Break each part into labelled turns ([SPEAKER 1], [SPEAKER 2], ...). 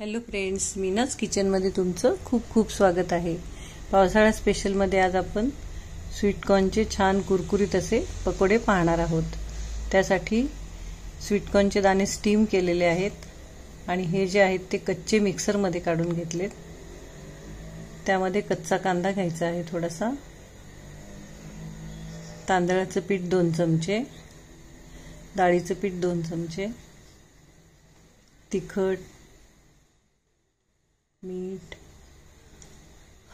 [SPEAKER 1] Hello friends, मीनाज किचनमध्ये तुमचं खूप खूप स्वागत आहे। पावसाळा स्पेशलमध्ये आज आपण स्वीट कॉर्नचे छान कुरकुरीत असे पकोडे पाहणार आहोत। त्यासाठी स्वीट कॉर्नचे दाणे स्टीम केलेले आहेत आणि हे जे आहेत ते कच्चे मिक्सरमध्ये काढून घेतलेत। त्यामध्ये कच्चा कांदा घ्यायचा आहे थोडासा, तांदळाचं पीठ 2 चमचे, डाळीचं पीठ 2 चमचे, तिखट, मीठ,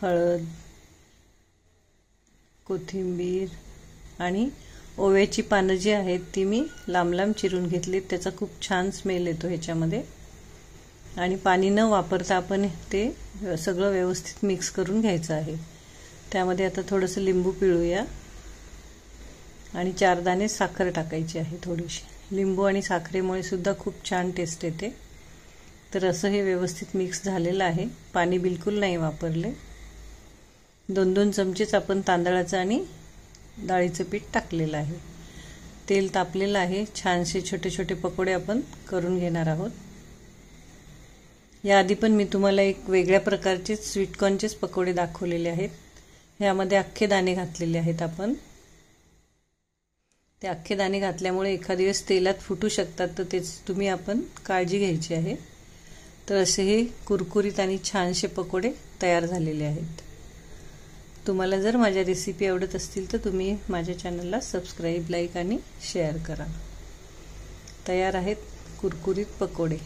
[SPEAKER 1] हळद, कोथिंबीर आणि ओव्याची पानं जी आहेत ती मी लांब लांब चिरून घेतली। त्याचा खूप छान स्मेल येतो ह्याच्यामध्ये। आणि पाणी न वापरता आपण ते सगळं व्यवस्थित मिक्स करून घ्यायचं आहे। त्यामध्ये आता थोडंसं लिंबू पिळूया आणि 4 दाणे साखर टाकायची आहे थोडीशी। लिंबू आणि साखरेमुळे सुद्धा खूप छान टेस्ट येते। तर असं हे व्यवस्थित मिक्स झालेलं आहे, पाणी बिलकुल नाही वापरले। 2-2 चमचेच आपण तांदळाचं आणि डाळीचं पीठ टाकलेलं आहे। तेल तापलेलं आहे, छानसे छोटे छोटे पकोडे आपण करून घेणार आहोत। याआधी पण मी तुम्हाला एक वेगळ्या प्रकारचे स्वीट कॉर्नचेच पकोडे दाखवलेले आहेत। यामध्ये अख्खे दाणे घातलेले आहेत आपण। ते अख्खे दाणे घातल्यामुळे एखाद दिवस तेलात फुटू शकतात, तर तेच तुम्ही आपण काळजी घ्यायची आहे। तर असे हे कुरकुरीत आणि छानसे पकोडे तयार झालेले आहेत। तुम्हाला जर माझ्या रेसिपी आवडत असतील तर तुम्ही माझ्या चॅनलला सबस्क्राइब, लाईक आणि शेअर करा। तयार आहेत कुरकुरीत पकोडे।